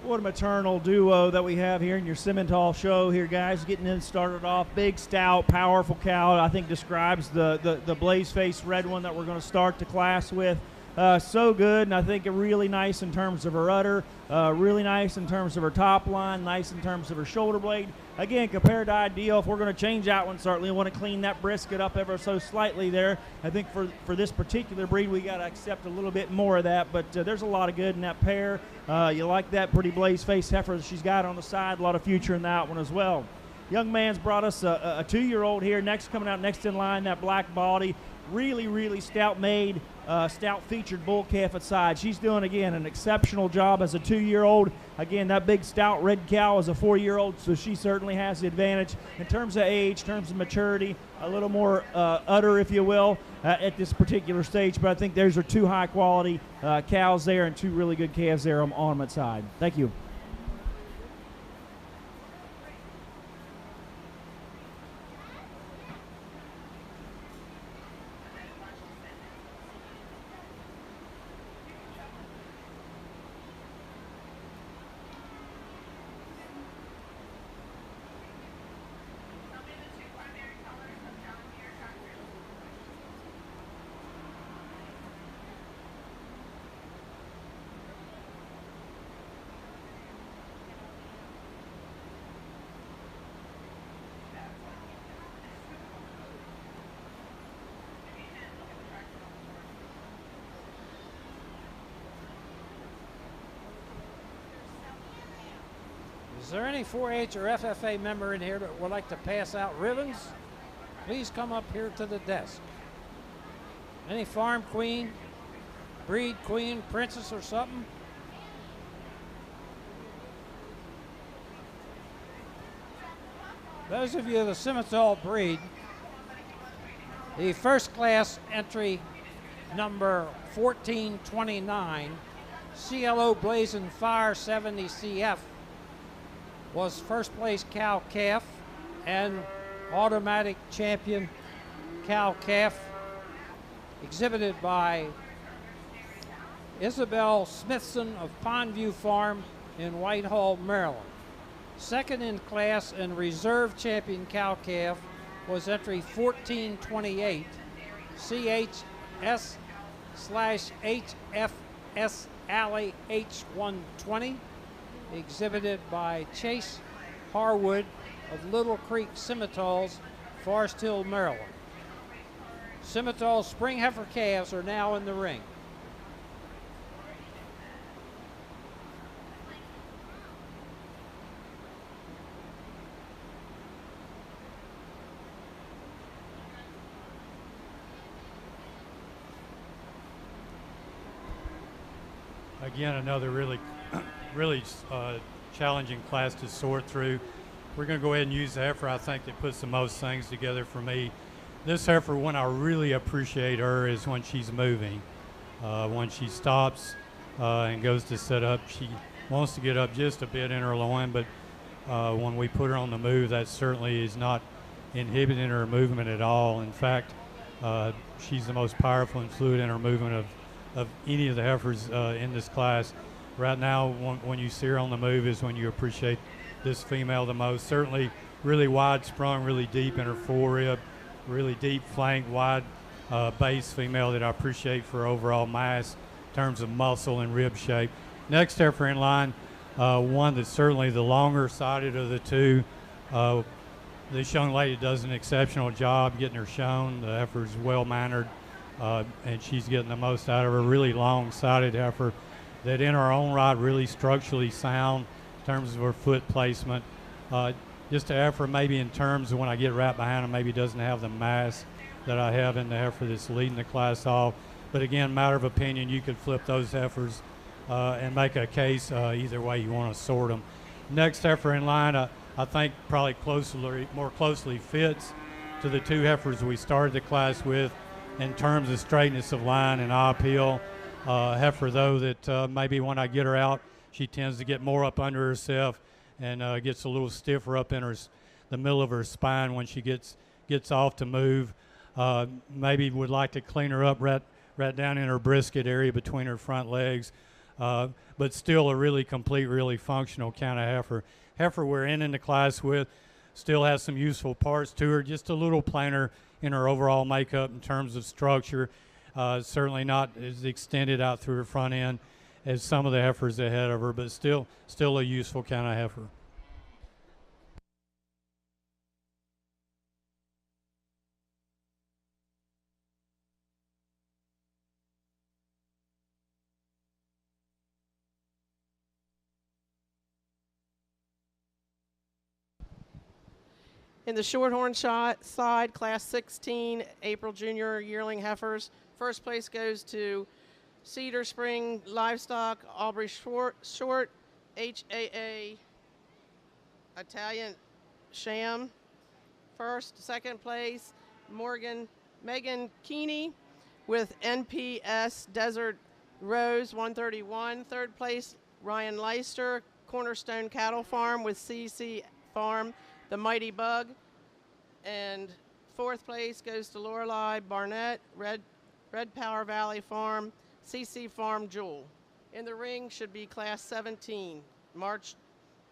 What a maternal duo that we have here in your Simmental show here, guys. Getting in started off. Big, stout, powerful cow. I think describes the blaze-faced red one that we're going to start the class with. So good, and I think really nice in terms of her udder, really nice in terms of her top line, nice in terms of her shoulder blade. Again, compared to ideal, if we're going to change that one, certainly want to clean that brisket up ever so slightly there. I think for this particular breed, we got to accept a little bit more of that, but there's a lot of good in that pair. You like that pretty blaze-faced heifer that she's got on the side, a lot of future in that one as well. Young man's brought us a 2-year-old here, coming out next in line, that black body. Really stout made, stout featured bull calf at side. She's doing, again, an exceptional job as a 2-year-old. Again, that big stout red cow is a 4-year-old, so she certainly has the advantage in terms of age, in terms of maturity, a little more udder, if you will, at this particular stage. But I think those are 2 high-quality cows there and 2 really good calves there on them at side. Thank you. Is there any 4-H or FFA member in here that would like to pass out ribbons? Please come up here to the desk. Any farm queen, breed queen, princess or something? Those of you of the Simmental breed, the first class entry number 1429, CLO Blazing Fire 70 CF, was first place cow calf and automatic champion cow calf, exhibited by Isabel Smithson of Pondview Farm in Whitehall, Maryland. Second in class and reserve champion cow calf was entry 1428 CHS/HFS Alley H120, exhibited by Chase Harwood of Little Creek Simmentals, Forest Hill, Maryland. Simmental spring heifer calves are now in the ring. Again, another really challenging class to sort through. We're going to go ahead and use the heifer, I think, that puts the most things together for me. This heifer, when I really appreciate her, is when she's moving. When she stops and goes to set up, she wants to get up just a bit in her loin, but when we put her on the move, that certainly is not inhibiting her movement at all. In fact, she's the most powerful and fluid in her movement of any of the heifers in this class. Right now, when you see her on the move is when you appreciate this female the most. Certainly really wide sprung, really deep in her forerib, really deep flank, wide base female that I appreciate for overall mass in terms of muscle and rib shape. Next heifer in line, one that's certainly the longer sided of the two. This young lady does an exceptional job getting her shown. The heifer's well mannered, and she's getting the most out of her. Really long sided heifer that in her own right really structurally sound in terms of her foot placement. Just a heifer maybe in terms of when I get right behind her, maybe doesn't have the mass that I have in the heifer that's leading the class off. But again, matter of opinion, you could flip those heifers and make a case either way you want to sort them. Next heifer in line, I think probably more closely fits to the two heifers we started the class with in terms of straightness of line and eye appeal. Heifer though that maybe when I get her out, she tends to get more up under herself and gets a little stiffer up in the middle of her spine when she gets off to move. Maybe would like to clean her up right down in her brisket area between her front legs. but still a really complete, really functional kind of heifer. Heifer we're in the class with still has some useful parts to her, just a little plainer in her overall makeup in terms of structure. Certainly not as extended out through her front end as some of the heifers ahead of her, but still a useful kind of heifer. In the Shorthorn side, Class 16, April Junior yearling heifers, first place goes to Cedar Spring Livestock, Aubrey Short, HAA Italian Sham. First, second place, Megan Keeney with NPS Desert Rose 131. Third place, Ryan Leister, Cornerstone Cattle Farm with CC Farm, the Mighty Bug. And fourth place goes to Lorelei Barnett, Red Power Valley Farm, CC Farm Jewel. In the ring should be Class 17, March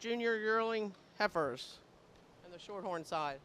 Junior yearling heifers on the Shorthorn side.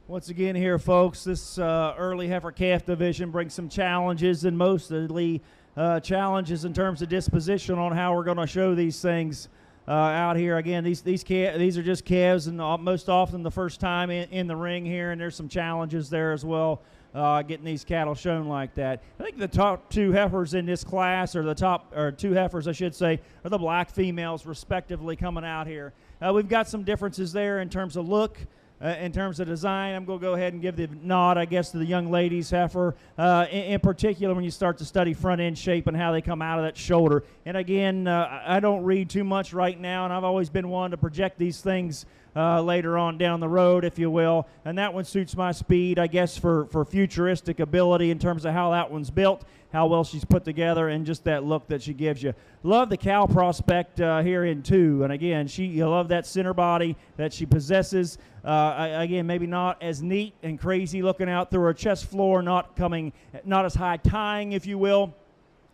Once again here, folks, this early heifer calf division brings some challenges, and mostly challenges in terms of disposition on how we're going to show these things out here. Again, these are just calves, and most often the first time in the ring here, and there's some challenges there as well, getting these cattle shown like that. I think the top two heifers in this class, or the top two heifers, I should say, are the black females, respectively, coming out here. We've got some differences there in terms of look. In terms of design, I'm going to go ahead and give the nod, I guess, to the young ladies heifer, in particular when you start to study front end shape and how they come out of that shoulder. And again, I don't read too much right now, and I've always been one to project these things later on down the road, if you will. And that one suits my speed, I guess, for futuristic ability in terms of how that one's built, how well she's put together, and just that look that she gives you. Love the cow prospect here in 2. And again, you love that center body that she possesses. Again, maybe not as neat and crazy looking out through her chest floor, not as high tying, if you will,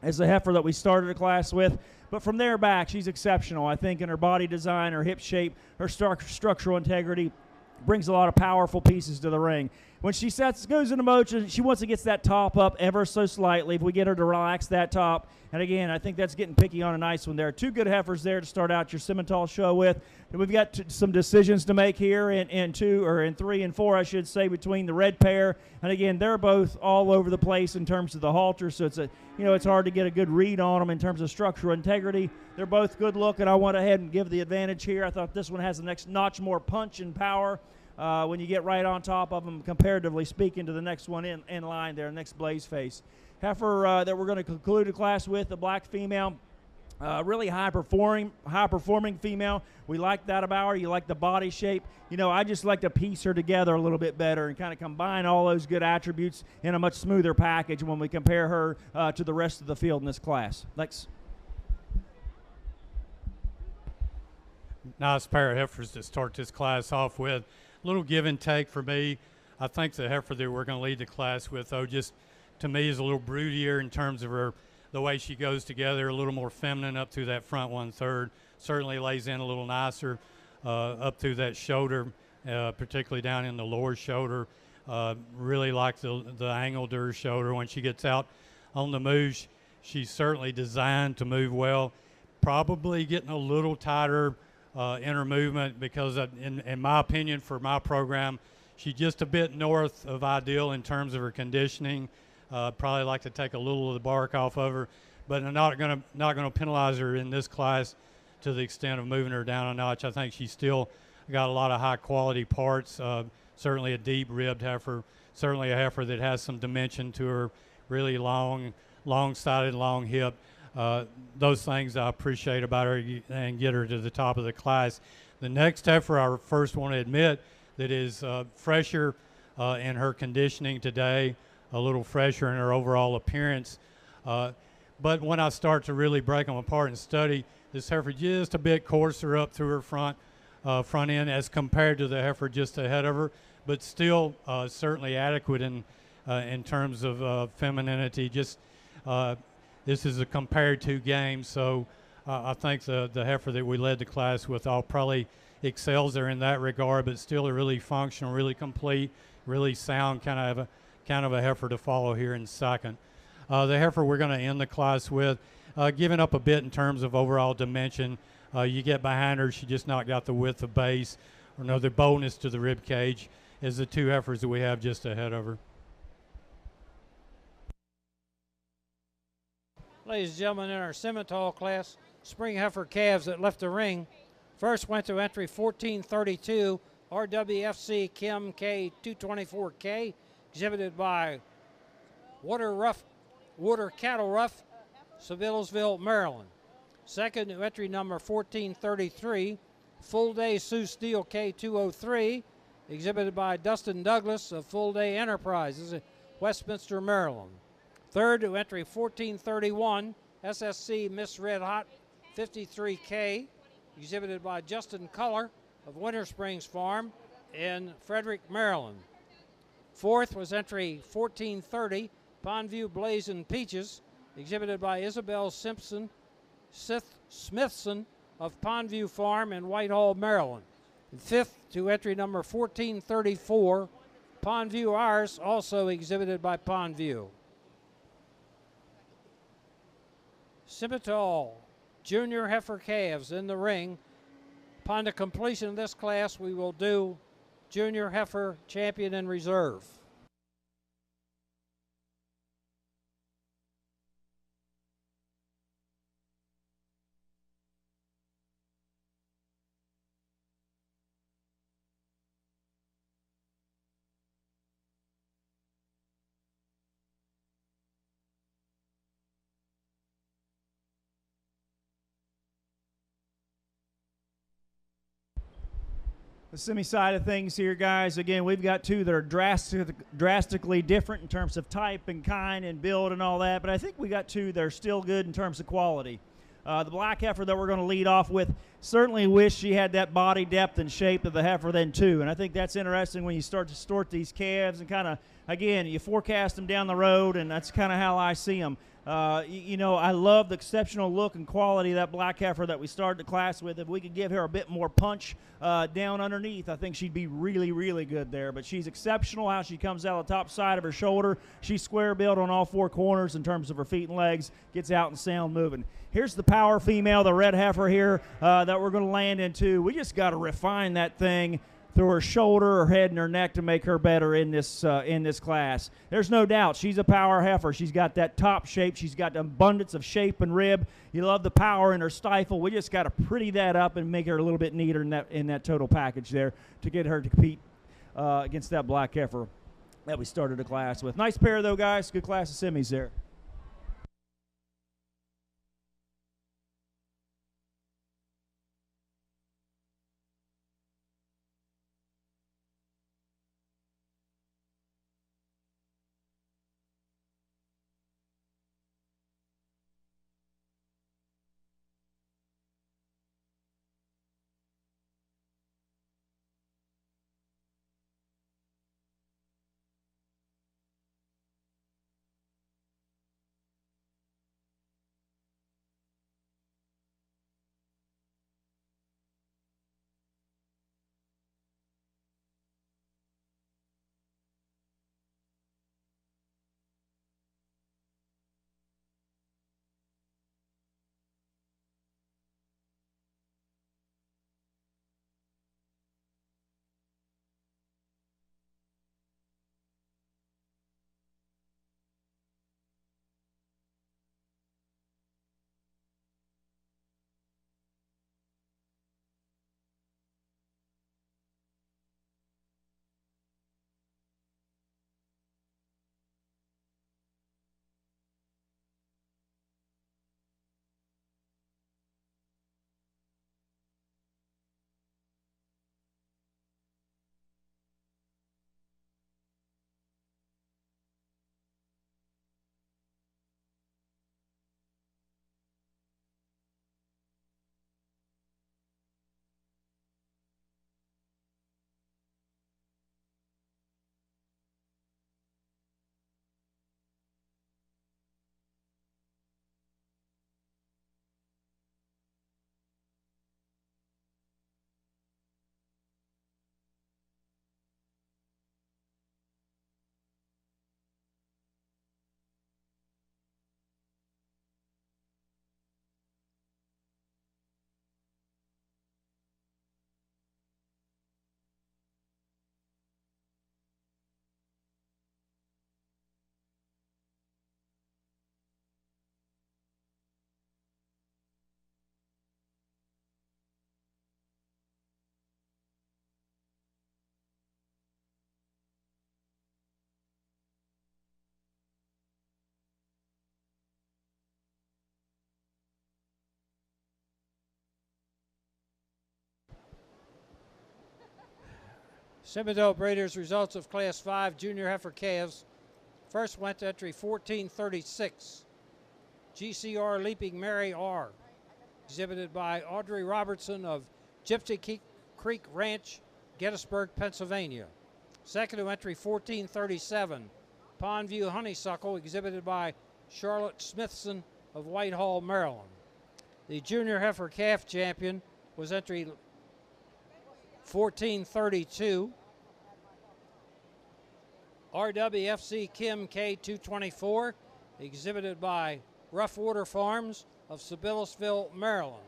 as the heifer that we started the class with. But from there back, she's exceptional, I think, in her body design, her hip shape, her structural integrity. Brings a lot of powerful pieces to the ring. When she goes into motion, she wants to get that top up ever so slightly. If we get her to relax that top, and again, I think that's getting picky on a nice one there. 2 good heifers there to start out your Simmental show with. And we've got some decisions to make here in 3 and 4, I should say, between the red pair. And again, they're both all over the place in terms of the halter, so it's hard to get a good read on them in terms of structural integrity. They're both good looking. I went ahead and give the advantage here. I thought this one has the next notch more punch and power. When you get right on top of them, comparatively speaking, to the next one in line there, next blaze face. Heifer that we're going to conclude the class with, the black female, really high-performing female. We like that about her. You like the body shape. I just like to piece her together a little bit better and kind of combine all those good attributes in a much smoother package when we compare her to the rest of the field in this class. Lex? Nice pair of heifers to start this class off with. Little give and take for me. I think the heifer that we're going to lead the class with, though, just to me is a little broodier in terms of the way she goes together, a little more feminine up through that front 1/3. Certainly lays in a little nicer up through that shoulder, particularly down in the lower shoulder. Really like the angle to her shoulder when she gets out on the move. She's certainly designed to move well. Probably getting a little tighter in her movement because, in my opinion, for my program, she's just a bit north of ideal in terms of her conditioning. Probably like to take a little of the bark off of her, but I'm not gonna penalize her in this class to the extent of moving her down a notch. I think she's still got a lot of high quality parts. Certainly a deep ribbed heifer. Certainly a heifer that has some dimension to her. Really long-sided, long hip. Those things I appreciate about her and get her to the top of the class. The next heifer I first want to admit that is fresher in her conditioning today, a little fresher in her overall appearance. But when I start to really break them apart and study, this heifer just a bit coarser up through her front end as compared to the heifer just ahead of her, but still certainly adequate in terms of femininity. Just this is a compared to game, so I think the heifer that we led the class with all probably excels her in that regard, but still a really functional, really complete, really sound kind of a heifer to follow here in second. The heifer we're going to end the class with, giving up a bit in terms of overall dimension. You get behind her, she just not got the width of base or no the boldness to the rib cage as the two heifers that we have just ahead of her. Ladies and gentlemen, in our Simmental class, spring heifer calves that left the ring. First went to entry 1432, RWFC Kim K224K, exhibited by Water Cattle Rough, Sevillesville, Maryland. Second to entry number 1433, Full Day Sioux Steel K203, exhibited by Dustin Douglas of Full Day Enterprises, Westminster, Maryland. Third to entry 1431, SSC Miss Red Hot 53K, exhibited by Justin Culler of Winter Springs Farm in Frederick, Maryland. Fourth was entry 1430, Pondview Blazing Peaches, exhibited by Isabel Simpson Smithson of Pondview Farm in Whitehall, Maryland. And fifth to entry number 1434, Pondview Ours, also exhibited by Pondview. Simmental junior heifer calves in the ring. Upon the completion of this class, we will do junior heifer champion and reserve. The semi side of things here, guys. Again, we've got two that are drastically different in terms of type and kind and build and all that, but I think we got two that are still good in terms of quality. The black heifer that we're going to lead off with certainly wish she had that body depth and shape of the heifer then too, and I think that's interesting when you start to sort these calves and kind of, again, you forecast them down the road, and that's kind of how I see them. You know, I love the exceptional look and quality of that black heifer that we started the class with. If we could give her a bit more punch down underneath, I think she'd be really, really good there. But she's exceptional how she comes out the top side of her shoulder. She's square built on all four corners in terms of her feet and legs, gets out and sound moving. Here's the power female, the red heifer here that we're going to land into. We just got to refine that thing through her shoulder, her head, and her neck to make her better in this class. There's no doubt she's a power heifer. She's got that top shape. She's got an abundance of shape and rib. You love the power in her stifle. We just got to pretty that up and make her a little bit neater in that total package there to get her to compete against that black heifer that we started the class with. Nice pair, though, guys. Good class of semis there. Simmental breeders' results of Class 5 junior heifer calves. First went to entry 1436. GCR Leaping Mary R, exhibited by Audrey Robertson of Gypsy Creek Ranch, Gettysburg, Pennsylvania. Second to entry 1437. Pondview Honeysuckle, exhibited by Charlotte Smithson of Whitehall, Maryland. The junior heifer calf champion was entry 1432. RWFC Kim K224, exhibited by Rough Water Farms of Sibyllsville, Maryland.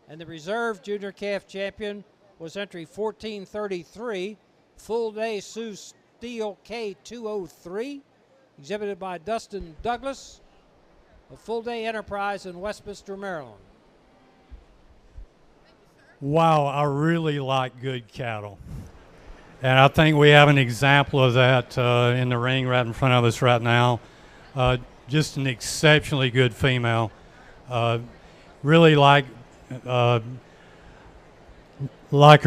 And the reserve junior calf champion was entry 1433, Full Day Sioux Steel K203, exhibited by Dustin Douglas of Full Day Enterprise in Westminster, Maryland. Wow, I really like good cattle. And I think we have an example of that in the ring right in front of us right now. Just an exceptionally good female. Really like her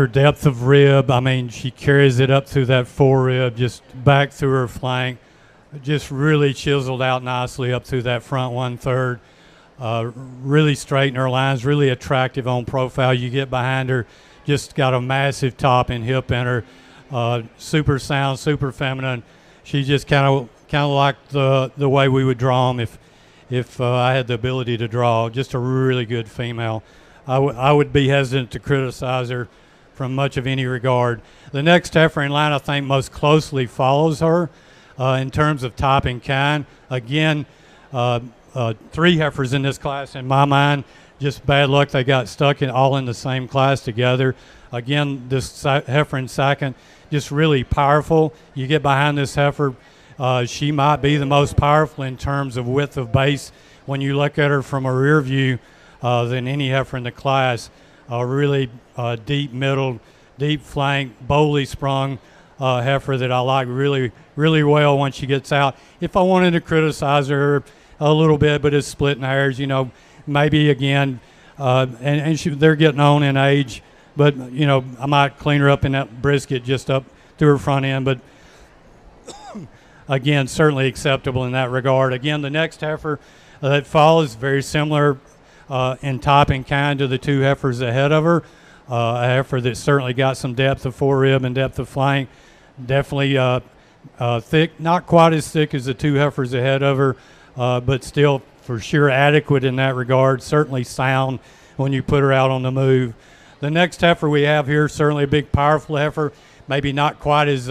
depth of rib. I mean, she carries it up through that forerib, just back through her flank. Just really chiseled out nicely up through that front 1/3. Really straight in her lines, really attractive on profile. You get behind her, just got a massive top and hip in her. Super sound, super feminine. She just kind of like the way we would draw them if I had the ability to draw. Just a really good female. I would be hesitant to criticize her from much of any regard. The next heifer in line I think most closely follows her in terms of type and kind. Again, 3 heifers in this class in my mind. Just bad luck they got stuck all in the same class together. Again, this heifer in second, just really powerful. You get behind this heifer, she might be the most powerful in terms of width of base when you look at her from a rear view than any heifer in the class. Really deep middle, deep flank, boldly sprung heifer that I like really, really well when she gets out. If I wanted to criticize her a little bit, but it's splitting hairs, you know, maybe again, they're getting on in age. But, you know, I might clean her up in that brisket just up to her front end. But, again, certainly acceptable in that regard. Again, the next heifer that follows very similar in type and kind to the 2 heifers ahead of her. A heifer that certainly got some depth of forerib and depth of flank. Definitely thick, not quite as thick as the 2 heifers ahead of her, but still for sure adequate in that regard. Certainly sound when you put her out on the move. The next heifer we have here, certainly a big, powerful heifer. Maybe not quite as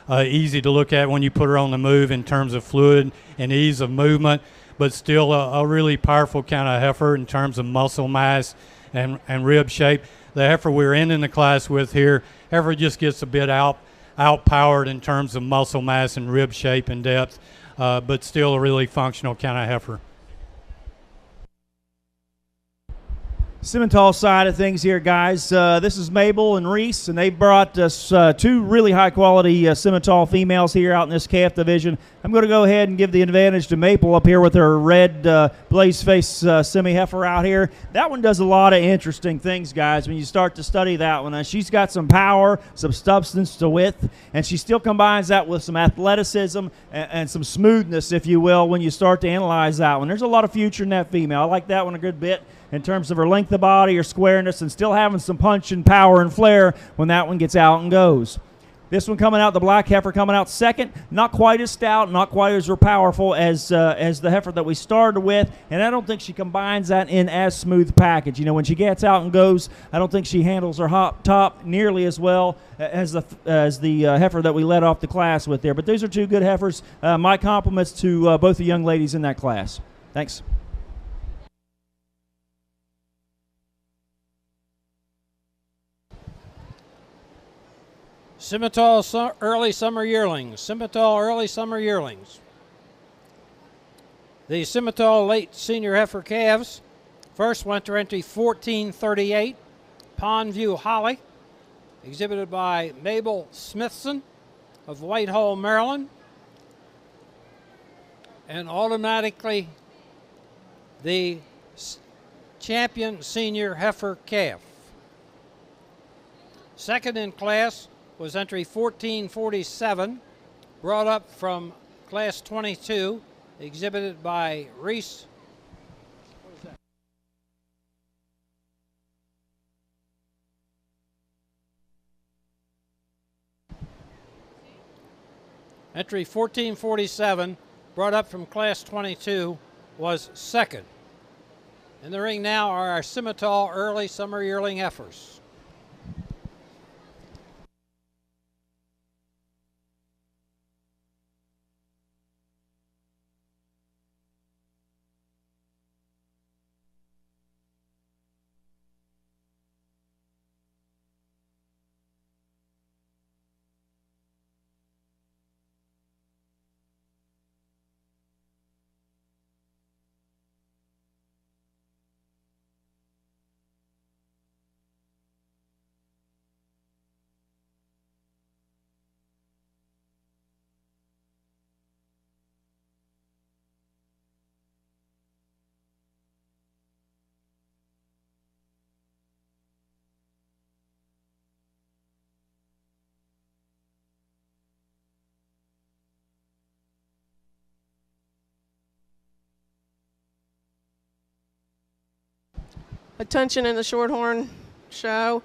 easy to look at when you put her on the move in terms of fluid and ease of movement, but still a really powerful kind of heifer in terms of muscle mass and rib shape. The heifer we're in the class with here, heifer just gets a bit outpowered in terms of muscle mass and rib shape and depth, but still a really functional kind of heifer. Simmental side of things here, guys. This is Mabel and Reese, and they brought us 2 really high-quality Simmental females here out in this calf division. I'm going to go ahead and give the advantage to Maple up here with her red blaze-face semi-heifer out here. That one does a lot of interesting things, guys, when you start to study that one. She's got some power, some substance to width, and she still combines that with some athleticism and some smoothness, if you will, when you start to analyze that one. There's a lot of future in that female. I like that one a good bit in terms of her length of body, her squareness, and still having some punch and power and flair when that one gets out and goes. This one coming out, the black heifer coming out second, not quite as stout, not quite as powerful as the heifer that we started with, and I don't think she combines that in as smooth package. You know, when she gets out and goes, I don't think she handles her hop top nearly as well as the heifer that we led off the class with there. But these are 2 good heifers. My compliments to both the young ladies in that class. Thanks. Simmental early summer yearlings. Simmental early summer yearlings. The Simmental late senior heifer calves. First went to entry 1438. Pondview Holly, exhibited by Mabel Smithson of Whitehall, Maryland. And automatically the champion senior heifer calf. Second in class was entry 1447, brought up from class 22, exhibited by Reese. What is that? Entry 1447, brought up from class 22, was second. In the ring now are our Simmental early summer yearling heifers. Attention in the Shorthorn show.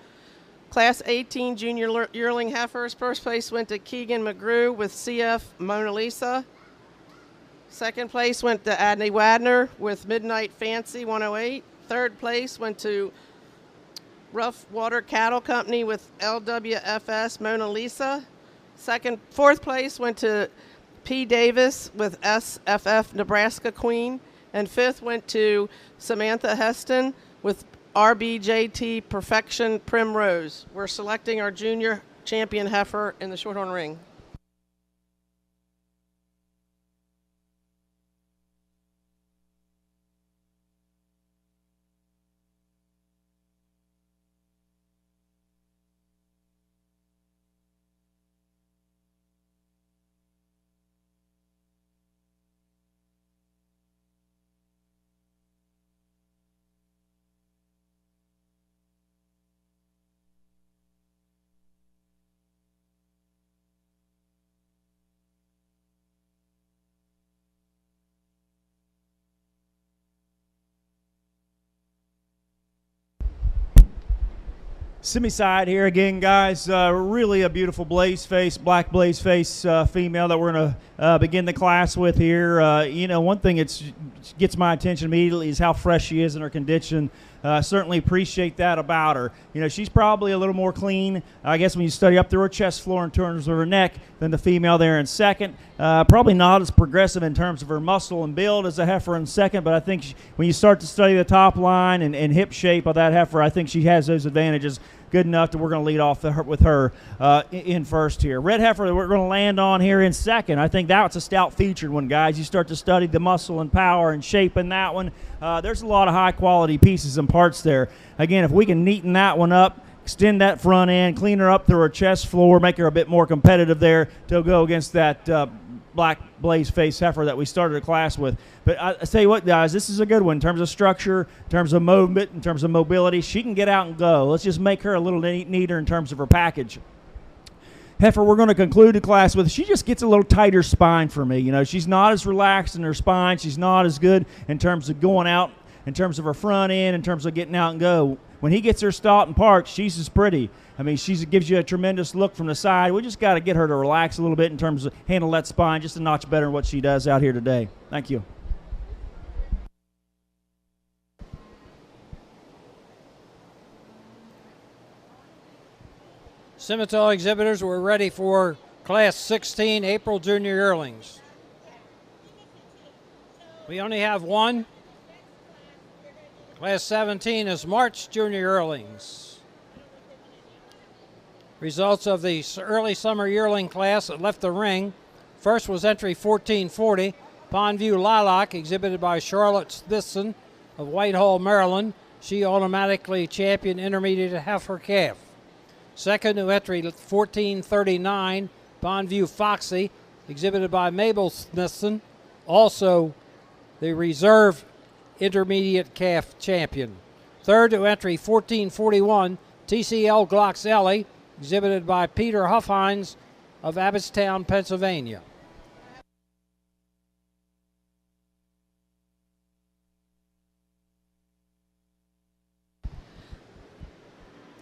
Class 18 junior yearling heifers. First place went to Keegan McGrew with CF Mona Lisa. Second place went to Adney Wadner with Midnight Fancy 108. Third place went to Rough Water Cattle Company with LWFS Mona Lisa. Fourth place went to P. Davis with SFF Nebraska Queen. And fifth went to Samantha Heston with RBJT Perfection Primrose. We're selecting our junior champion heifer in the Shorthorn ring. Semi-side here again, guys. Really a beautiful blaze face, black blaze face female that we're going to begin the class with here. You know, one thing that gets my attention immediately is how fresh she is in her condition. Certainly appreciate that about her. You know, she's probably a little more clean, I guess, when you study up through her chest floor in terms of her neck than the female there in second. Probably not as progressive in terms of her muscle and build as the heifer in second, but I think when you start to study the top line and hip shape of that heifer, I think she has those advantages good enough that we're going to lead off with her in first here. Red heifer that we're going to land on here in second. I think that's a stout featured one, guys. You start to study the muscle and power and shape in that one. There's a lot of high-quality pieces and parts there. Again, if we can neaten that one up, extend that front end, clean her up through her chest floor, make her a bit more competitive there to go against that black blaze face heifer that we started a class with. But I tell you what, guys, this is a good one in terms of structure, in terms of movement, in terms of mobility. She can get out and go. Let's just make her a little neater in terms of her package. Heifer, we're going to conclude the class with, she just gets a little tighter spine for me. You know, she's not as relaxed in her spine. She's not as good in terms of going out, in terms of her front end, in terms of getting out and go. When he gets her stopped and parked, she's as pretty. I mean, she gives you a tremendous look from the side. We just got to get her to relax a little bit in terms of handle that spine just a notch better than what she does out here today. Thank you. Simmental exhibitors were ready for Class 16 April Junior Yearlings. We only have one. Class 17 is March Junior Yearlings. Results of the early summer yearling class that left the ring. First was entry 1440, Pondview Lilac, exhibited by Charlotte Smithson of Whitehall, Maryland. She automatically championed intermediate heifer calf. Second to entry 1439, Pondview Foxy, exhibited by Mabel Smithson, also the reserve intermediate calf champion. Third to entry 1441, TCL Glocks Ellie, exhibited by Peter Huffines of Abbottstown, Pennsylvania.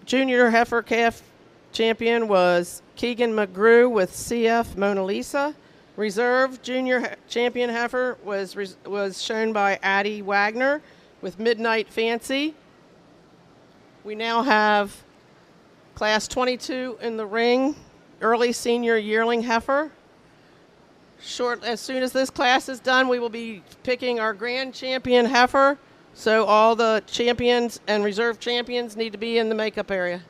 Junior heifer calf champion was Keegan McGrew with CF Mona Lisa. Reserve junior champion heifer was shown by Addie Wagner with Midnight Fancy. We now have class 22 in the ring, early senior yearling heifer. As soon as this class is done, we will be picking our grand champion heifer. So all the champions and reserve champions need to be in the makeup area.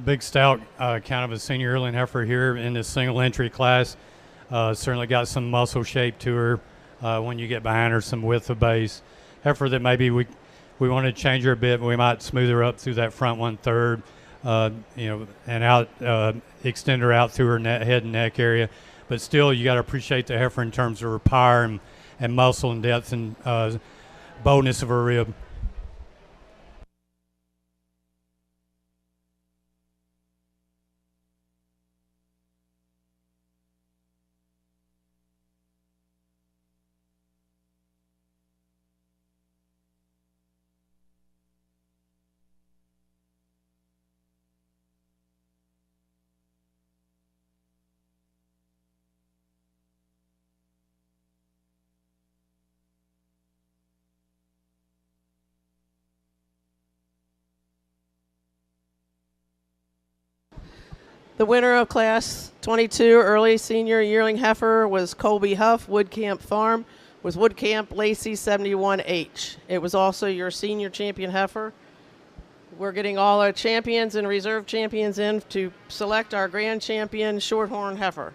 Big Stout, kind of a senior yearling heifer here in this single entry class. Certainly got some muscle shape to her when you get behind her, some width of base. Heifer that maybe we want to change her a bit, but we might smooth her up through that front 1/3, and out, extend her out through her head and neck area. But still, you got to appreciate the heifer in terms of her power and muscle and depth and boldness of her rib. The winner of Class 22 Early Senior Yearling Heifer was Colby Huff, Woodcamp Farm, with Woodcamp Lacey 71H. It was also your senior champion heifer. We're getting all our champions and reserve champions in to select our grand champion Shorthorn heifer.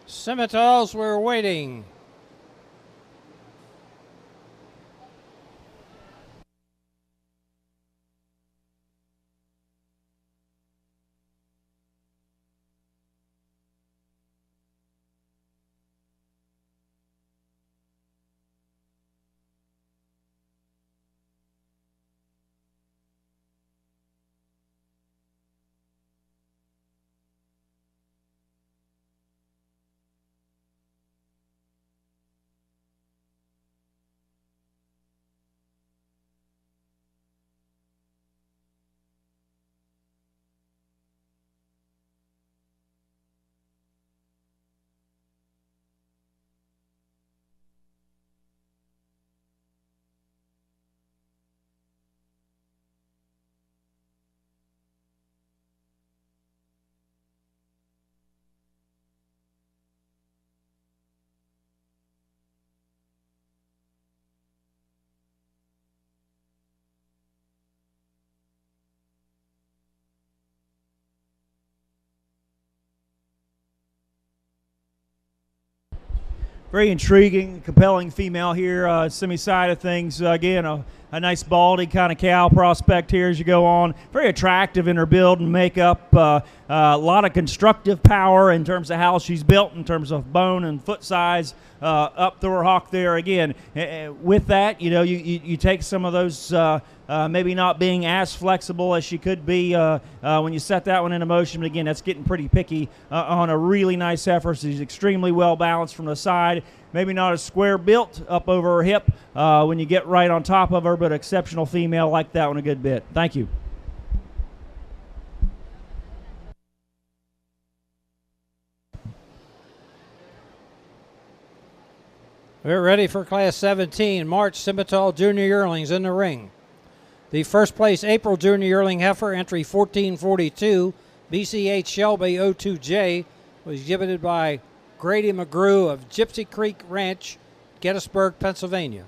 Simmentals, we're waiting. Very intriguing, compelling female here, semi side of things. Again, a nice baldy kind of cow prospect here as you go on. Very attractive in her build and makeup. A lot of constructive power in terms of how she's built, in terms of bone and foot size. Up through her hock there again. With that, you know, you take some of those maybe not being as flexible as she could be when you set that one into motion. But again, that's getting pretty picky on a really nice heifer. She's extremely well balanced from the side. Maybe not as square built up over her hip when you get right on top of her, but exceptional female. Like that one a good bit. Thank you. We're ready for Class 17, March Simmental Junior Yearlings in the ring. The first place April Junior Yearling Heifer, entry 1442, BCH Shelby 02J, was exhibited by Grady McGrew of Gypsy Creek Ranch, Gettysburg, Pennsylvania.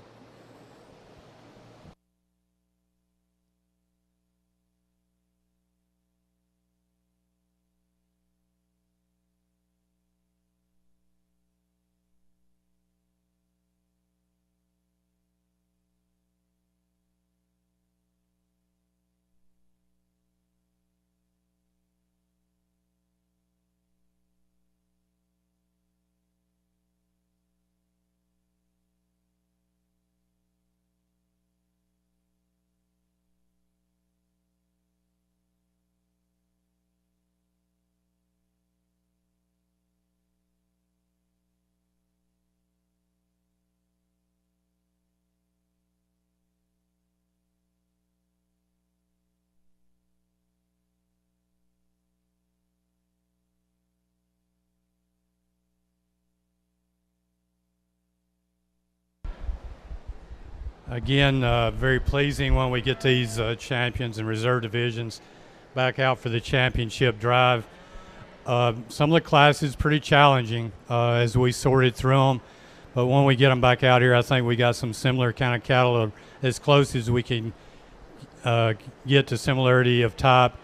Again, very pleasing when we get these champions and reserve divisions back out for the championship drive. Some of the classes pretty challenging as we sorted through them, but when we get them back out here, I think we got some similar kind of cattle, as close as we can get to similarity of type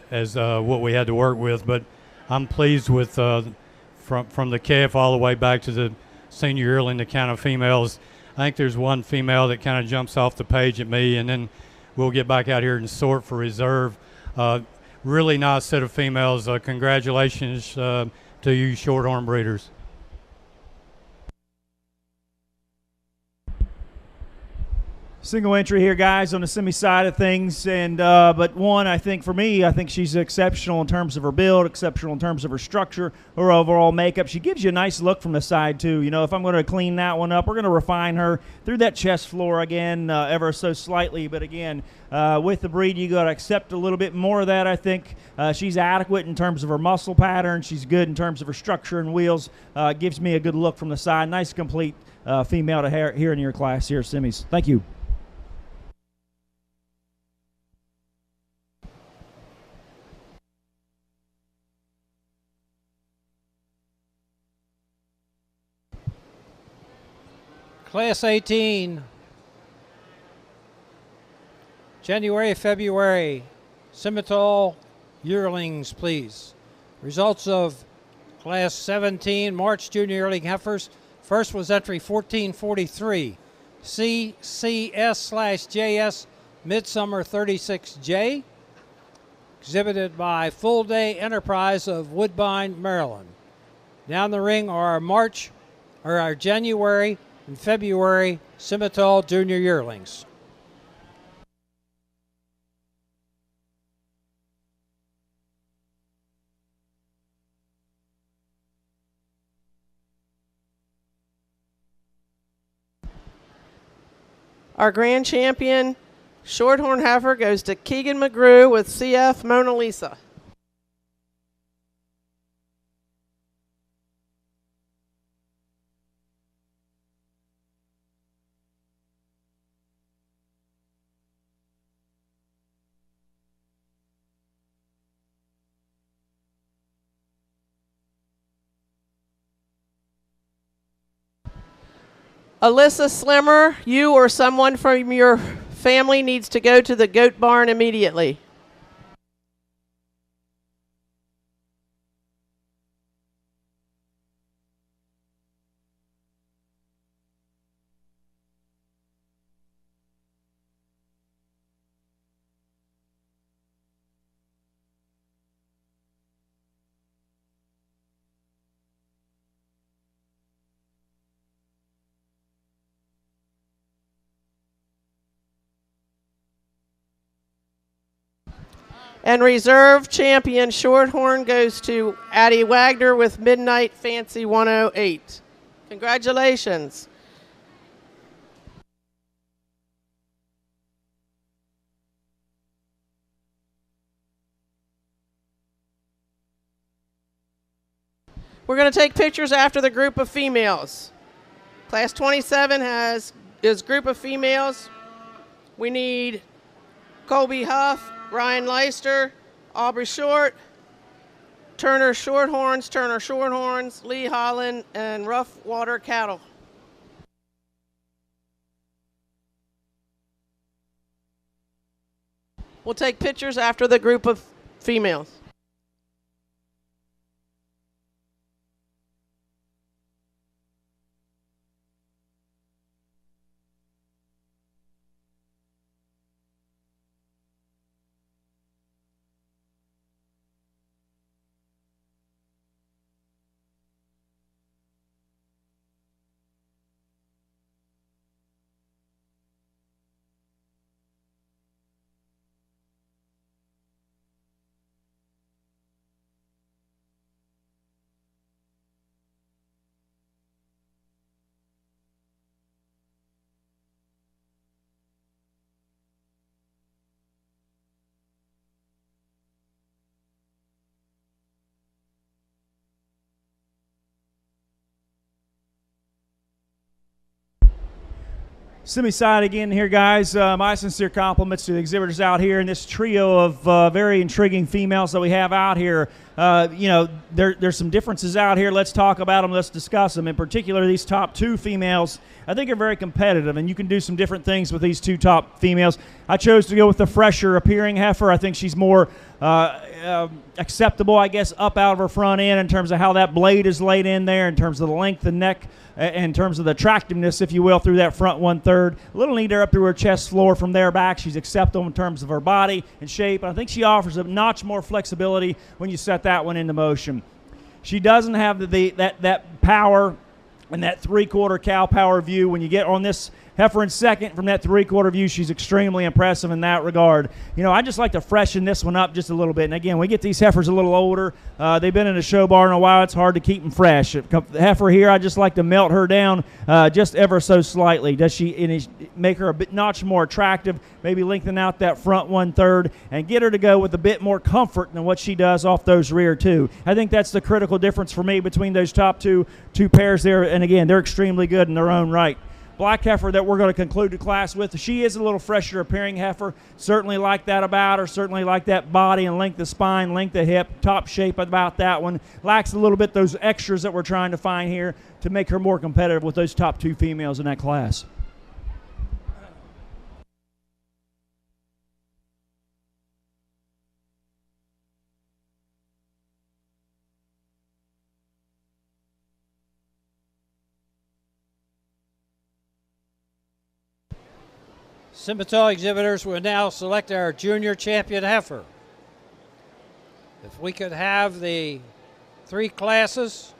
as what we had to work with. But I'm pleased with from the calf all the way back to the senior yearling, the kind of females. I think there's one female that kind of jumps off the page at me, and then we'll get back out here and sort for reserve. Really nice set of females. Congratulations to you Shorthorn breeders. Single entry here, guys, on the semi side of things, and but one, I think for me, I think she's exceptional in terms of her build, exceptional in terms of her structure, her overall makeup. She gives you a nice look from the side too. You know, if I'm going to clean that one up, we're going to refine her through that chest floor again, ever so slightly. But again, with the breed, you got to accept a little bit more of that. I think she's adequate in terms of her muscle pattern. She's good in terms of her structure and wheels. Gives me a good look from the side. Nice, complete female to here in your class here, semis. Thank you. Class 18, January, February, Simmental yearlings, please. Results of Class 17, March Junior Yearling Heifers. First was entry 1443, CCS/JS Midsummer 36J, exhibited by Full Day Enterprise of Woodbine, Maryland. Down the ring are our January and February Simmental Junior Yearlings. Our grand champion, Shorthorn Heifer, goes to Keegan McGrew with CF Mona Lisa. Alyssa Slimmer, you or someone from your family needs to go to the goat barn immediately. And reserve champion Shorthorn goes to Addie Wagner with Midnight Fancy 108. Congratulations. We're going to take pictures after the group of females. Class 27 is group of females. We need Colby Huff, Ryan Leister, Aubrey Short, Turner Shorthorns, Lee Holland, and Rough Water Cattle. We'll take pictures after the group of females. Semi-side again here, guys. My sincere compliments to the exhibitors out here and this trio of very intriguing females that we have out here. There's some differences out here. Let's talk about them. Let's discuss them. In particular, these top two females, I think, are very competitive, and you can do some different things with these two top females. I chose to go with the fresher appearing heifer. I think she's more acceptable, I guess, up out of her front end in terms of how that blade is laid in there, in terms of the length of neck, in terms of the attractiveness, if you will, through that front 1/3. A little neater up through her chest floor from there back. She's acceptable in terms of her body and shape. I think she offers a notch more flexibility when you set that one into motion. She doesn't have that power and that 3/4 cow power view. When you get on this heifer in second from that 3/4 view, she's extremely impressive in that regard. I just like to freshen this one up just a little bit. And again, we get these heifers a little older. They've been in a show barn a while. It's hard to keep them fresh. The heifer here, I just like to melt her down just ever so slightly. Does she make her a bit notch more attractive? Maybe lengthen out that front 1/3 and get her to go with a bit more comfort than what she does off those rear two. I think that's the critical difference for me between those top two pairs there. And again, they're extremely good in their own right. Black heifer that we're going to conclude the class with, she is a little fresher appearing heifer. Certainly like that about her. Certainly like that body and length of spine, length of hip, top shape about that one. Lacks a little bit those extras that we're trying to find here to make her more competitive with those top two females in that class. Simmental exhibitors will now select our junior champion heifer. If we could have the three classes,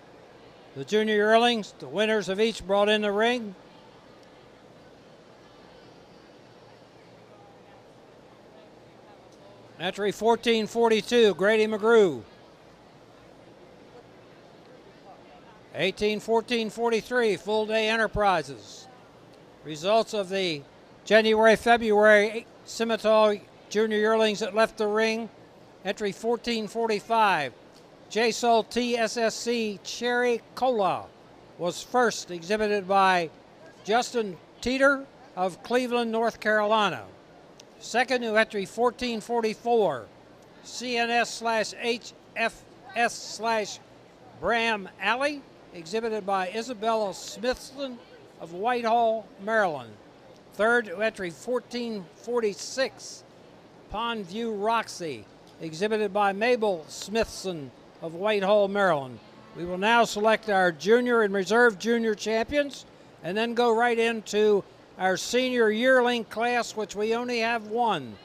the junior yearlings, the winners of each brought in the ring. Entry 1442, Grady McGrew. 181443, Full Day Enterprises. Results of the January-February Simmental junior yearlings that left the ring. Entry 1445, JSOL TSSC Cherry Cola was first, exhibited by Justin Teeter of Cleveland, North Carolina. Second, new entry 1444, CNS/HFS/Bram Alley, exhibited by Isabella Smithson of Whitehall, Maryland. Third, entry 1446, Pond View Roxy, exhibited by Mabel Smithson of Whitehall, Maryland. We will now select our junior and reserve junior champions and then go right into our senior yearling class, which we only have one.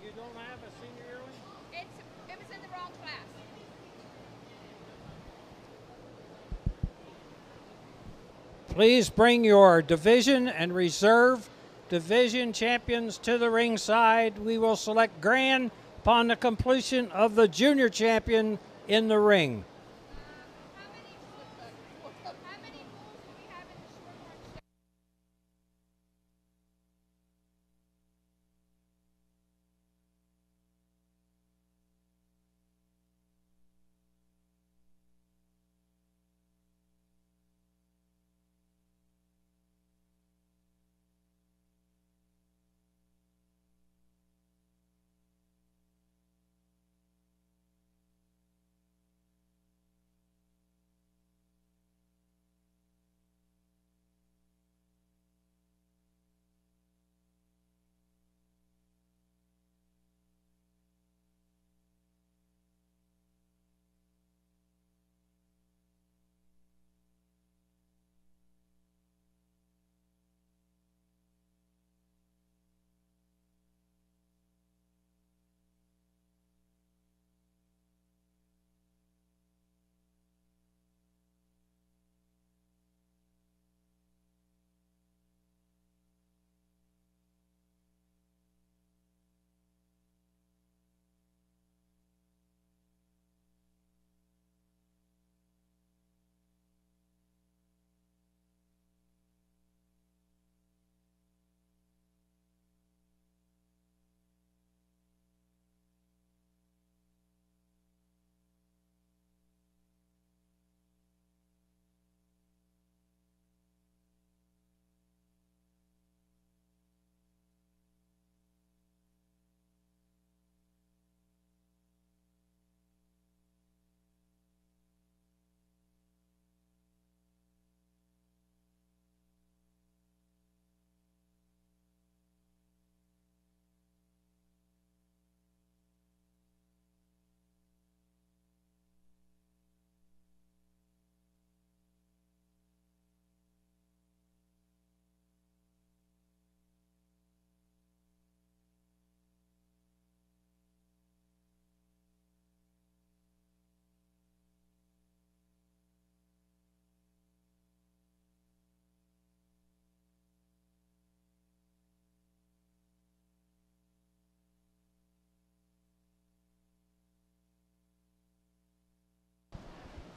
You don't have a senior yearling? It was in the wrong class. Please bring your division and reserve division champions to the ringside. We will select grand upon the completion of the junior champion in the ring. How many bulls do we have in the Shorthorn?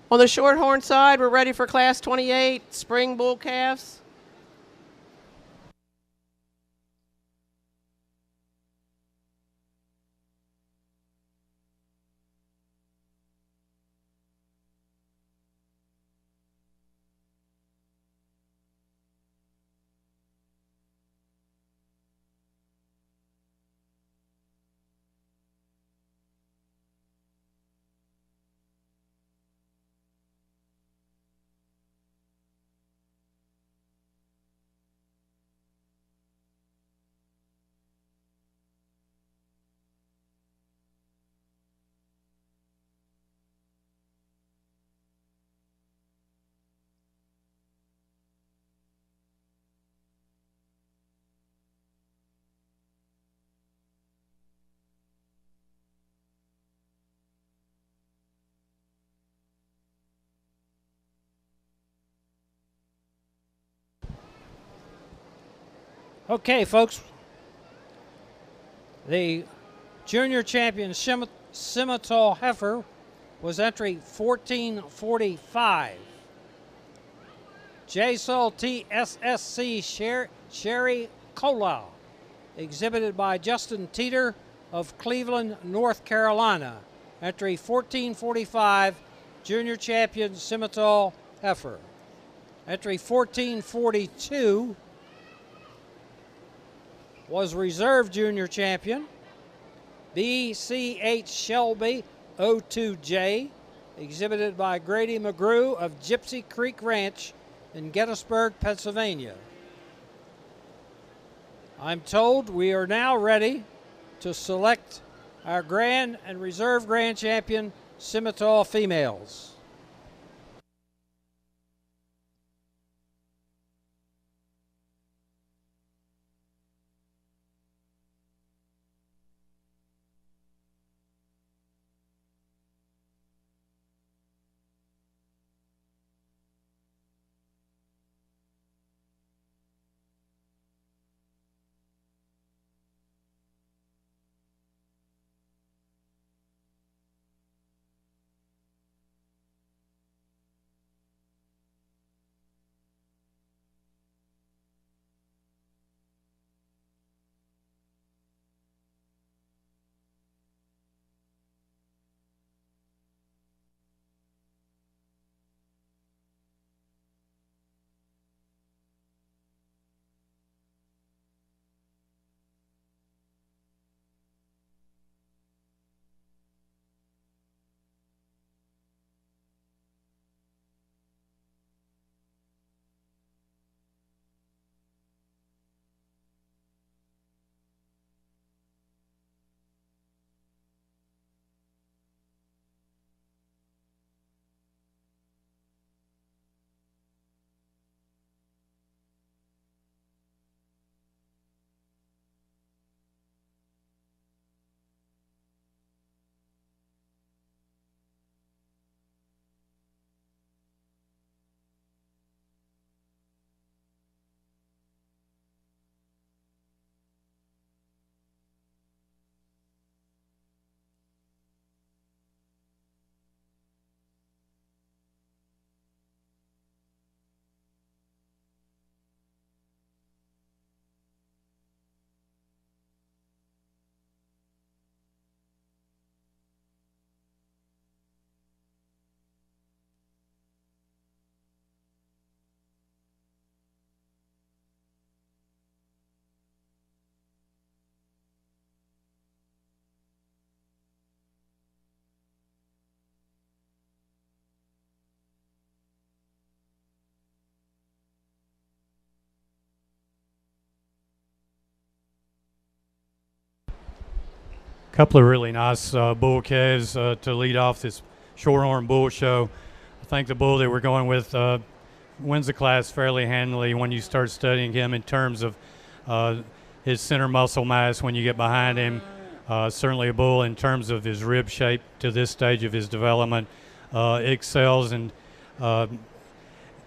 On the Shorthorn side, we're ready for Class 28 spring bull calves. Okay, folks. The junior champion Simmental Heifer was entry 1445. JSOL TSSC Sherry Cola, exhibited by Justin Teeter of Cleveland, North Carolina. Entry 1445, junior champion Simmental Heifer. Entry 1442 was reserve junior champion BCH Shelby 02J, exhibited by Grady McGrew of Gypsy Creek Ranch in Gettysburg, Pennsylvania. I'm told we are now ready to select our grand and reserve grand champion Simmental females. Couple of really nice bull calves to lead off this Shorthorn Bull Show. I think the bull that we're going with wins the class fairly handily when you start studying him in terms of his center muscle mass when you get behind him. Certainly a bull in terms of his rib shape to this stage of his development excels, and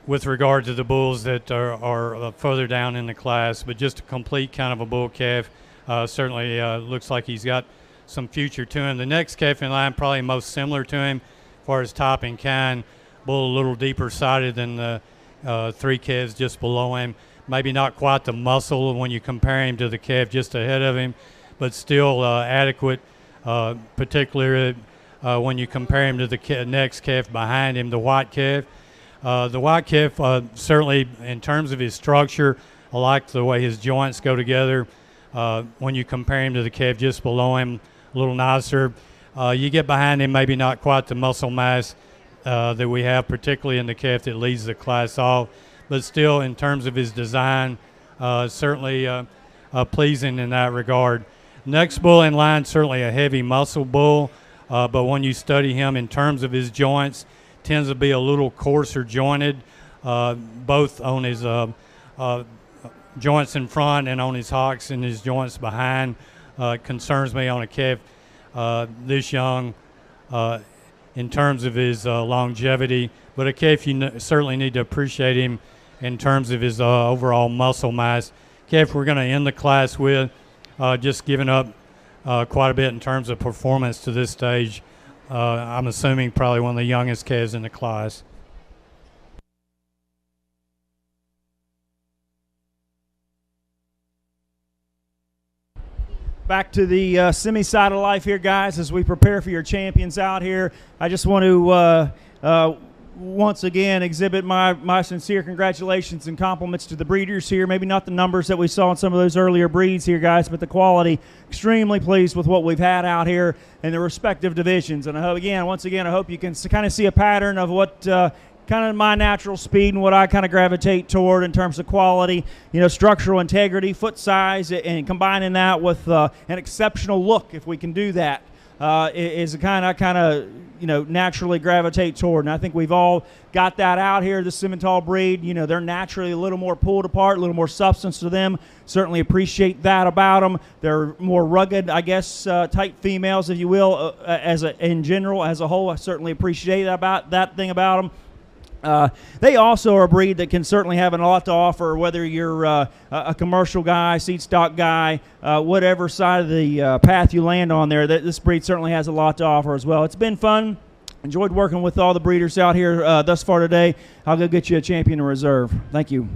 with regard to the bulls that are further down in the class, but just a complete kind of a bull calf. Certainly looks like he's got some future to him. The next calf in line, probably most similar to him as far as top and kind, bull a little deeper sided than the 3 calves just below him. Maybe not quite the muscle when you compare him to the calf just ahead of him, but still adequate, particularly when you compare him to the next calf behind him, the white calf. The white calf, certainly in terms of his structure, I like the way his joints go together. When you compare him to the calf just below him, a little nicer. You get behind him, maybe not quite the muscle mass that we have, particularly in the calf that leads the class off, but still in terms of his design, certainly pleasing in that regard. Next bull in line, certainly a heavy muscle bull, but when you study him in terms of his joints, tends to be a little coarser jointed, both on his joints in front and on his hocks and his joints behind. Concerns me on a calf this young in terms of his longevity, but a calf you certainly need to appreciate him in terms of his overall muscle mass. Calf we're going to end the class with, just giving up quite a bit in terms of performance to this stage. I'm assuming probably one of the youngest calves in the class. Back to the semi-side of life here, guys, as we prepare for your champions out here. I just want to once again exhibit my sincere congratulations and compliments to the breeders here. Maybe not the numbers that we saw in some of those earlier breeds here, guys, but the quality. Extremely pleased with what we've had out here in the respective divisions. And I hope, once again, I hope you can kind of see a pattern of what kind of my natural speed and what I kind of gravitate toward in terms of quality, structural integrity, foot size, and combining that with an exceptional look, if we can do that, is kind of naturally gravitate toward. And I think we've all got that out here. The Simmental breed, they're naturally a little more pulled apart, a little more substance to them. Certainly appreciate that about them. They're more rugged, I guess, type females, if you will, in general, as a whole. I certainly appreciate that thing about them. They also are a breed that can certainly have a lot to offer, whether you're a commercial guy, seed stock guy, whatever side of the path you land on there. This breed certainly has a lot to offer as well. It's been fun. Enjoyed working with all the breeders out here thus far today. I'll go get you a champion in reserve. Thank you.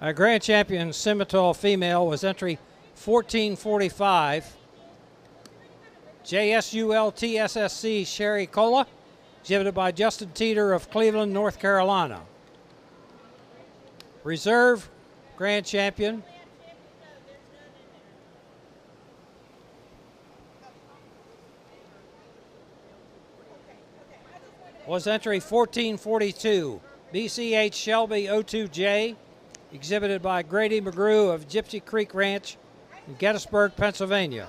Our grand champion Simmental female was entry 1445. JSUL TSSC Sherry Cola, exhibited by Justin Teeter of Cleveland, North Carolina. Reserve grand champion was entry 1442. BCH Shelby 02J, exhibited by Grady McGrew of Gypsy Creek Ranch in Gettysburg, Pennsylvania.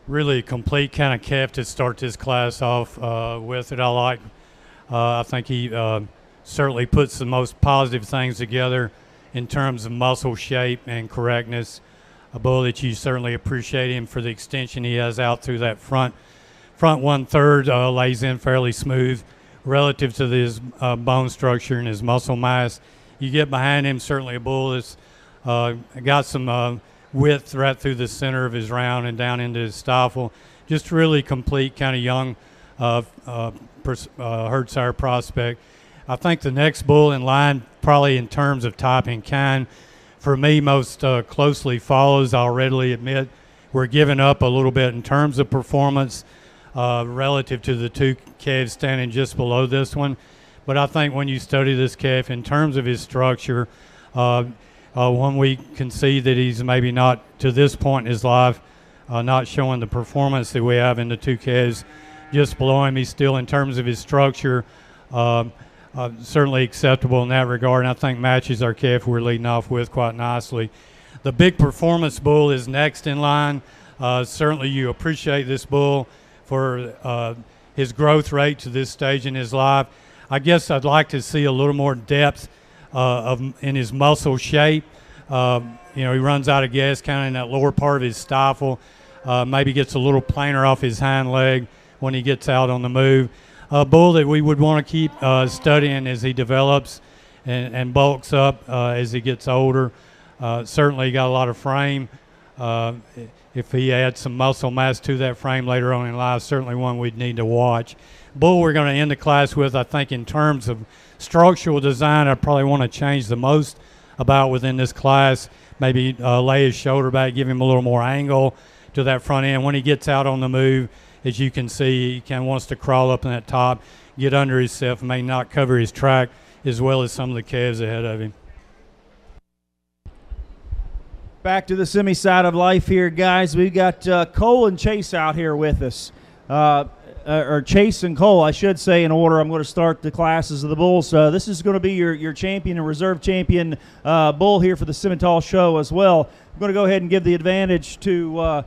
Really complete kind of calf to start this class off with it. I think he certainly puts the most positive things together in terms of muscle shape and correctness. A bull that you certainly appreciate him for the extension he has out through that front 1/3, lays in fairly smooth relative to his bone structure and his muscle mass. You get behind him, certainly a bull that's got some width right through the center of his round and down into his stifle. Just really complete kind of young herd-sire prospect. I think the next bull in line, probably in terms of type and kind, for me most closely follows. I'll readily admit we're giving up a little bit in terms of performance relative to the two calves standing just below this one. But I think when you study this calf in terms of his structure, when we can see that he's maybe not, to this point in his life, not showing the performance that we have in the two calves just below him, he's still, in terms of his structure, certainly acceptable in that regard, and I think matches our calf we're leading off with quite nicely. The big performance bull is next in line. Certainly you appreciate this bull for his growth rate to this stage in his life. I guess I'd like to see a little more depth in his muscle shape. He runs out of gas kind of in that lower part of his stifle. Maybe gets a little plainer off his hind leg when he gets out on the move. A bull that we would want to keep studying as he develops and bulks up as he gets older. Certainly got a lot of frame. If he adds some muscle mass to that frame later on in life, certainly one we'd need to watch. Bull we're going to end the class with, I think, in terms of structural design, I probably want to change the most about within this class. Maybe lay his shoulder back, give him a little more angle to that front end. When he gets out on the move, as you can see, he kind of wants to crawl up in that top, get under himself, and may not cover his track as well as some of the calves ahead of him. Back to the semi side of life here, guys. We've got Cole and Chase out here with us. Or Chase and Cole, I should say, in order. I'm going to start the classes of the bulls. This is going to be your champion and reserve champion bull here for the Simmental show as well. I'm going to go ahead and give the advantage to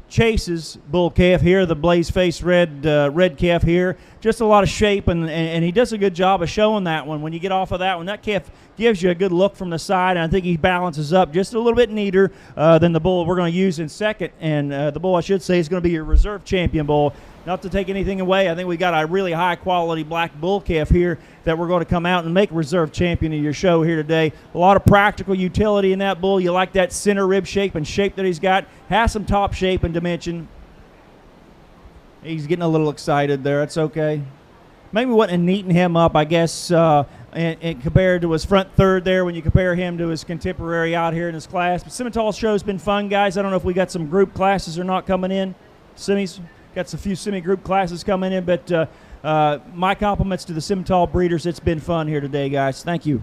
Chase's bull calf here, the blaze face red calf here. Just a lot of shape, and he does a good job of showing that one. When you get off of that one, that calf gives you a good look from the side, and I think he balances up just a little bit neater than the bull we're going to use in second. And the bull, I should say, is going to be your reserve champion bull. Not to take anything away, I think we got a really high-quality black bull calf here that we're going to come out and make reserve champion of your show here today. A lot of practical utility in that bull. You like that center rib shape and shape that he's got. Has some top shape and dimension. He's getting a little excited there. That's okay. Maybe wasn't neaten him up, I guess, and compared to his front third there when you compare him to his contemporary out here in his class. But Simmental show's been fun, guys. I don't know if we got some group classes or not coming in. Semis. Got a few semi-group classes coming in, but my compliments to the Simmental breeders. It's been fun here today, guys. Thank you.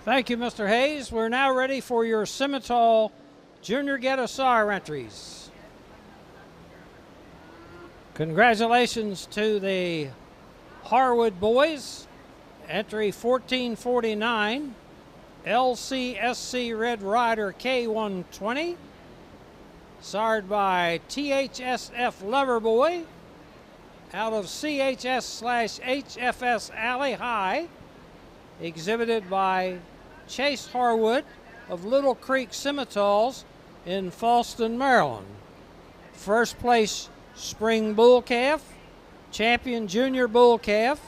Thank you, Mr. Hayes. We're now ready for your Simmental Junior Gettysburg entries. Congratulations to the Harwood boys. Entry 1449. LCSC Red Rider K120, sired by THSF Loverboy out of CHS/HFS Alley High, exhibited by Chase Harwood of Little Creek Simmentals in Falston, Maryland. First place Spring Bull Calf, Champion Junior Bull Calf,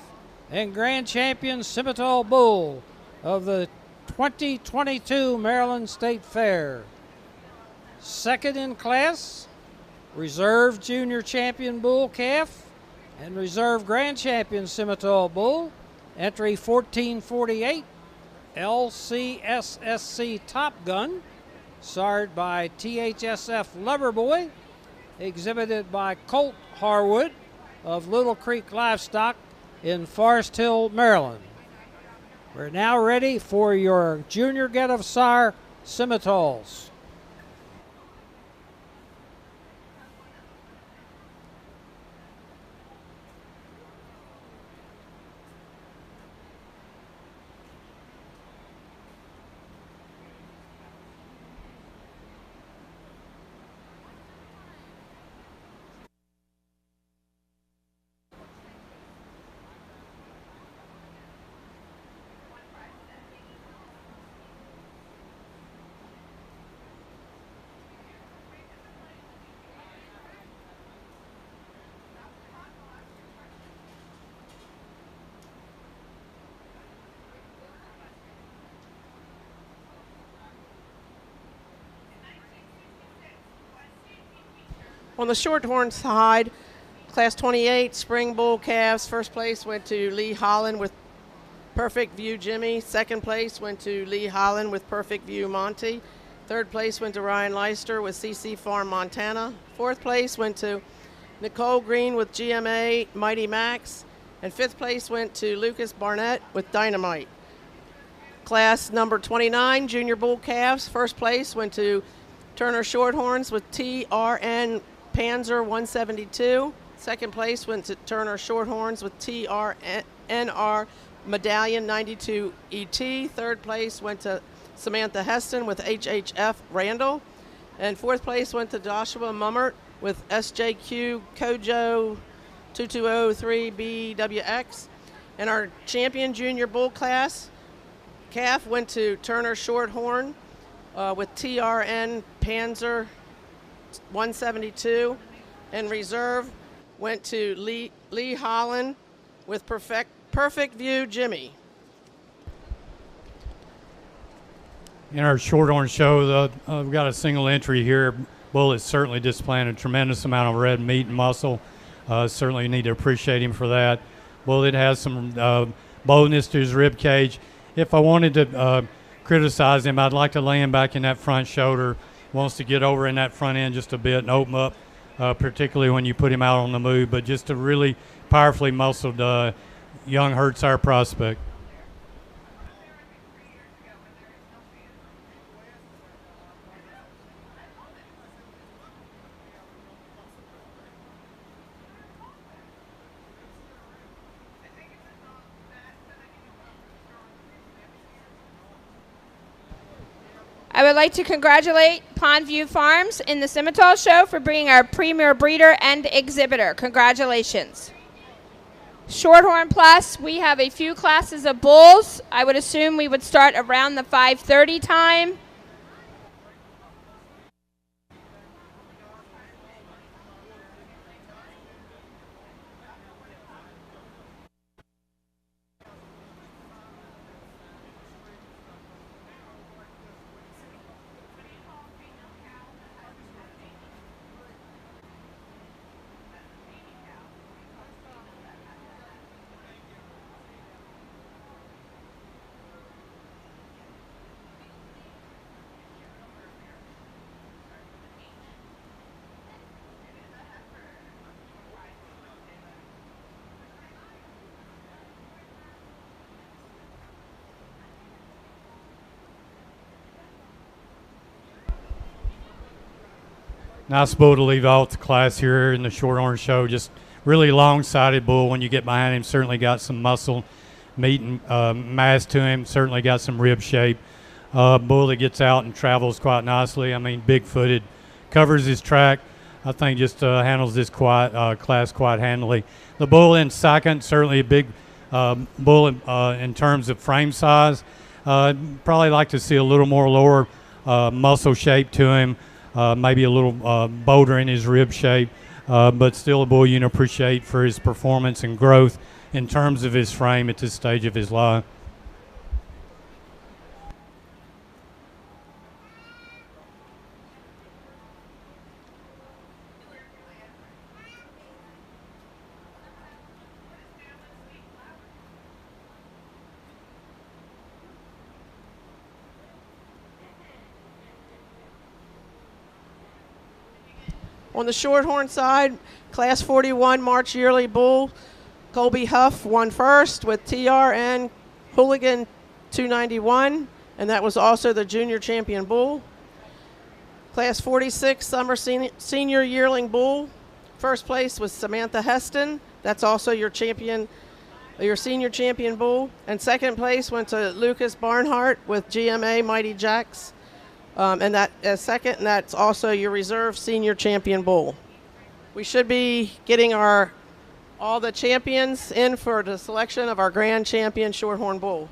and Grand Champion Simmental Bull of the 2022 Maryland State Fair. Second in class, Reserve Junior Champion Bull Calf and Reserve Grand Champion Simmental Bull, entry 1448, LCSSC Top Gun, sired by THSF Loverboy, exhibited by Colt Harwood of Little Creek Livestock in Forest Hill, Maryland. We're now ready for your Junior Get of Sire Simmentals. On the Shorthorn side, Class 28 Spring Bull Calves, first place went to Lee Holland with Perfect View Jimmy. Second place went to Lee Holland with Perfect View Monty. Third place went to Ryan Leister with CC Farm Montana. Fourth place went to Nicole Green with GMA Mighty Max. And fifth place went to Lucas Barnett with Dynamite. Class number 29 Junior Bull Calves, first place went to Turner Shorthorns with TRN Panzer 172. Second place went to Turner Shorthorns with TRNR Medallion 92 ET. Third place went to Samantha Heston with HHF Randall. And fourth place went to Joshua Mummert with SJQ Kojo 2203 BWX. And our champion junior bull class calf went to Turner Shorthorn with TRN Panzer 172, and reserve went to Lee Holland with Perfect View Jimmy. In our Shorthorn show, we've got a single entry here. Bull is certainly displaying a tremendous amount of red meat and muscle. Certainly need to appreciate him for that. Bull, it has some boldness to his rib cage. If I wanted to criticize him, I'd like to lay him back in that front shoulder. Wants to get over in that front end just a bit and open up, particularly when you put him out on the move. But just a really powerfully muscled young Herdsire prospect. I would like to congratulate Pondview Farms in the Simmental Show for being our premier breeder and exhibitor. Congratulations. Shorthorn Plus, we have a few classes of bulls. I would assume we would start around the 5:30 time. Nice bull to leave off the class here in the Shorthorn show. Just really long-sided bull. When you get behind him, certainly got some muscle, meat, and mass to him. Certainly got some rib shape. Bull that gets out and travels quite nicely. I mean, big-footed, covers his track. I think just handles this class quite handily. The bull in second, certainly a big bull in terms of frame size. Probably like to see a little more lower muscle shape to him, maybe a little bolder in his rib shape, but still a bull you appreciate for his performance and growth in terms of his frame at this stage of his life. On the Shorthorn side, Class 41 March Yearly Bull, Colby Huff won first with TRN Hooligan 291, and that was also the junior champion bull. Class 46 Summer Senior Yearling Bull, first place was Samantha Heston. That's also your champion, your senior champion bull. And second place went to Lucas Barnhart with GMA Mighty Jacks. And that as second, and that's also your reserve senior champion bull. We should be getting all the champions in for the selection of our grand champion Shorthorn bull.